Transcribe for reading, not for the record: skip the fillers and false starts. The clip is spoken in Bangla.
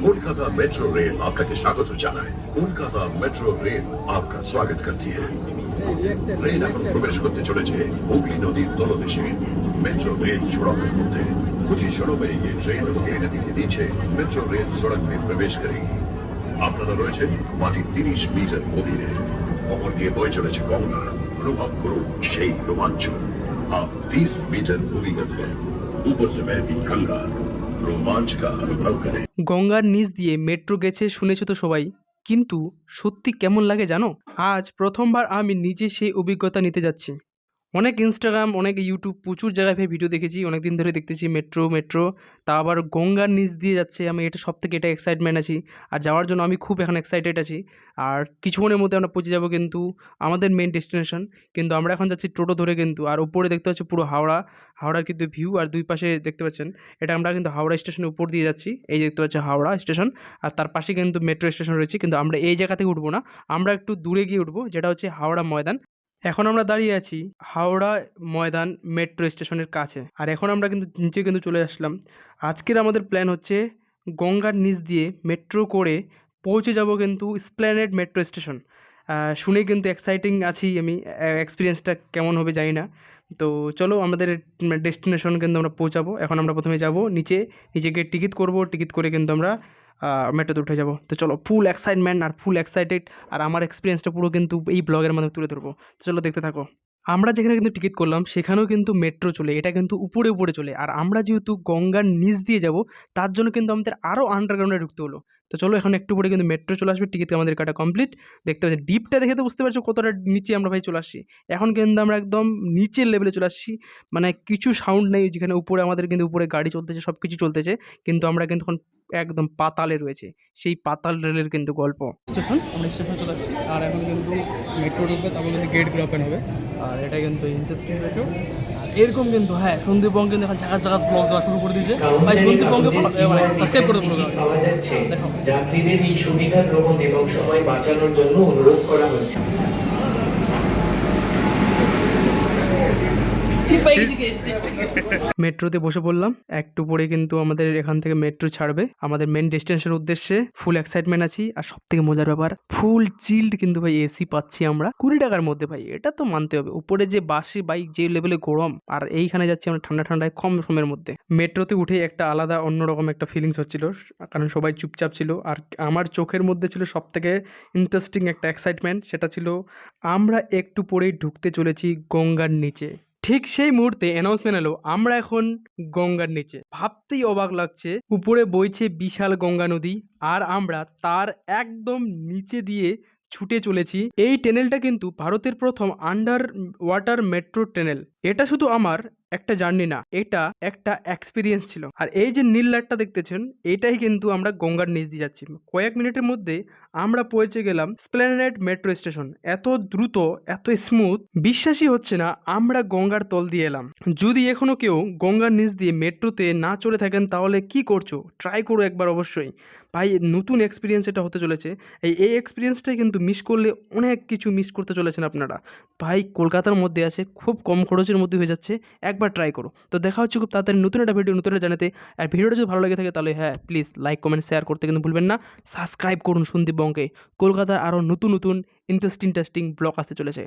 कोलकाता मेट्रो रेल आपका स्वागत জানায়। कोलकाता मेट्रो रेल आपका स्वागत करती है। ট্রেন এখন প্রবেশ করতে চলেছে হুগলি নদীর তলদেশে। मेट्रो रेल सड़क मध्य कुछ ही क्षणों में ये ट्रेन हुगली नदी के नीचे मेट्रो रेल सड़क में प्रवेश करेगी। আপনারা রয়েছেন মাটির 30 মিটার গভীরে। ওপর দিয়ে বয়ে চলেছে গঙ্গা। অনুভব করুন সেই রোমাঞ্চ। आप 30 मीटर भूमिगत हैं। ऊपर से बहती गंगा रोमांच का अनुभव करें। গঙ্গার নিচ দিয়ে মেট্রো গেছে শুনেছো তো সবাই, কিন্তু সত্যি কেমন লাগে জানো? আজ প্রথমবার আমি নিজে সেই অভিজ্ঞতা নিতে যাচ্ছি। অনেক ইনস্টাগ্রাম, অনেক ইউটিউব, প্রচুর জায়গায় ভাই ভিডিও দেখেছি, অনেক দিন ধরে দেখতেছি মেট্রো, তা আবার গঙ্গার নিচ দিয়ে যাচ্ছে। আমি এটা সবথেকে এটা এক্সাইটমেন্ট আছি, আর যাওয়ার জন্য আমি খুব এখন এক্সাইটেড আছি। আর কিছুক্ষণের মধ্যে আমরা পৌঁছে যাব কিন্তু আমাদের মেন ডেস্টিনেশন। কিন্তু আমরা এখন যাচ্ছি টোটো ধরে কিন্তু, আর উপরে দেখতে পাচ্ছি পুরো হাওড়ার কিন্তু ভিউ, আর দুই পাশে দেখতে পাচ্ছেন এটা আমরা কিন্তু হাওড়া স্টেশনের উপর দিয়ে যাচ্ছি। এই দেখতে পাচ্ছি হাওড়া স্টেশন, আর তার পাশে কিন্তু মেট্রো স্টেশন রয়েছে। কিন্তু আমরা এই জায়গা থেকে উঠবো না, আমরা একটু দূরে গিয়ে উঠবো, যেটা হচ্ছে হাওড়া ময়দান। এখন আমরা দাঁড়িয়ে আছি হাওড়া ময়দান মেট্রো স্টেশনের কাছে, আর এখন আমরা কিন্তু নিচে কিন্তু চলে আসলাম। আজকের আমাদের প্ল্যান হচ্ছে গঙ্গার নিচ দিয়ে মেট্রো করে পৌঁছে যাব কিন্তু স্প্ল্যানেড মেট্রো স্টেশন। শুনে কিন্তু এক্সাইটিং আছি আমি, এক্সপিরিয়েন্সটা কেমন হবে জানি না। তো চলো আমাদের ডেস্টিনেশন কিন্তু আমরা পৌঁছাবো। এখন আমরা প্রথমে যাব নিচে গিয়ে টিকিট করব, টিকিট করে কিন্তু আমরা মেট্রোতে উঠে যাব। তো চলো, ফুল এক্সাইটমেন্ট আর ফুল এক্সাইটেড, আর আমার এক্সপিরিয়েন্সটা পুরো কিন্তু এই ব্লগের মাধ্যমে তুলে ধরবো। তো চলো দেখতে থাকো। আমরা যেখানে কিন্তু টিকিট করলাম সেখানেও কিন্তু মেট্রো চলে, এটা কিন্তু উপরে চলে। আর আমরা যেহেতু গঙ্গার নিচ দিয়ে যাব, তার জন্য কিন্তু আমাদের আরও আন্ডারগ্রাউন্ডে ঢুকতে হলো। তো চলো, এখন একটু পরে কিন্তু মেট্রো চলে আসবে, টিকিট আমাদের কাটা কমপ্লিট। দেখতে পাচ্ছি ডিপটা দেখে তো বুঝতে পারছো কতটা নিচে আমরা ভাই চলে আসছি। এখন কিন্তু আমরা একদম নিচের লেভেলে চলে আসছি, মানে কিছু সাউন্ড নেই। যেখানে উপরে আমাদের কিন্তু উপরে গাড়ি চলতেছে, সব কিছু চলতেছে, কিন্তু আমরা কিন্তু এখন একদম পাতালে রয়েছে। সেই পাতাল রেলের কিন্তু গল্প। স্টেশন, আমরা স্টেশনে চলে আসছি, আর এখন কিন্তু মেট্রো ঢুকবে, তারপর কিন্তু গেটগুলো ওপেন হবে। আর এটা কিন্তু ইন্টারেস্টিং রয়েছে। এরকম কিন্তু হ্যাঁ, সন্দীপ বং কিন্তু এখন জায়গা ব্লগ দেওয়া শুরু করে দিয়েছে। ভাই সন্দীপ বংকে সাবস্ক্রাইব করে দেবো। পাওয়া যাচ্ছে, যাত্রীদের এই সুবিধা গ্রহণ এবং সময় বাঁচানোর জন্য অনুরোধ করা হয়েছে। মেট্রোতে বসে পড়লাম, একটু পরে কিন্তু আমাদের এখান থেকে মেট্রো ছাড়বে আমাদের মেন ডেস্টিনেশনের উদ্দেশ্যে। ফুল এক্সাইটমেন্ট আছি, আর সব থেকে মজার ব্যাপার ফুল চিল্ড কিন্তু ভাই এসি পাচ্ছি আমরা 20 টাকার মধ্যে। ভাই এটা তো মানতে হবে, উপরে যে বাসি বাইক যে লেভেলে গরম, আর এইখানে যাচ্ছি আমরা ঠান্ডায় কম সময়ের মধ্যে। মেট্রোতে উঠে একটা আলাদা অন্যরকম একটা ফিলিংস হচ্ছিল, কারণ সবাই চুপচাপ ছিল। আর আমার চোখের মধ্যে ছিল সব থেকে ইন্টারেস্টিং একটা এক্সাইটমেন্ট, সেটা ছিল আমরা একটু পরেই ঢুকতে চলেছি গঙ্গার নিচে। ঠিক সেই মুহূর্তে অ্যানাউন্সমেন্ট এলো আমরা এখন গঙ্গার নিচে। ভাবতেই অবাক লাগছে, উপরে বইছে বিশাল গঙ্গা নদী, আর আমরা তার একদম নিচে দিয়ে ছুটে চলেছি। এই টানেলটা কিন্তু ভারতের প্রথম আন্ডার ওয়াটার মেট্রো টানেল। এটা শুধু আমার একটা জার্নি না, এটা একটা এক্সপিরিয়েন্স ছিল। আর এই যে নীল লাইটটা দেখতেছেন, এটাই কিন্তু আমরা গঙ্গার নিচ দিয়ে যাচ্ছি। কয়েক মিনিটের মধ্যে আমরা পৌঁছে গেলাম স্প্ল্যানেড মেট্রো স্টেশন। এত দ্রুত, এত স্মুথ, বিশ্বাসই হচ্ছে না আমরা গঙ্গার তল দিয়ে এলাম। যদি এখনো কেউ গঙ্গার নিচ দিয়ে মেট্রোতে না চড়ে থাকেন, তাহলে কি করছো? ট্রাই করো একবার অবশ্যই। ভাই নতুন এক্সপিরিয়েন্স এটা হতে চলেছে। এই এক্সপিরিয়েন্সটাই কিন্তু মিস করলে অনেক কিছু মিস করতে চলেছেন আপনারা। ভাই কলকাতার মধ্যে আছে, খুব কম খরচের মধ্যে হয়ে যাচ্ছে, একবার ট্রাই করো। তো দেখা হচ্ছে খুব তাড়াতাড়ি নতুন একটা ভিডিও, নতুন একটা জানাতে। আর ভিডিওটা যদি ভালো লাগে থাকে তাহলে হ্যাঁ প্লিজ লাইক কমেন্ট শেয়ার করতে কিন্তু ভুলবেন না। সাবস্ক্রাইব করুন সন্দীপ বংকে। কলকাতার আরও নতুন ইন্টারেস্টিং ব্লগ আসতে চলেছে।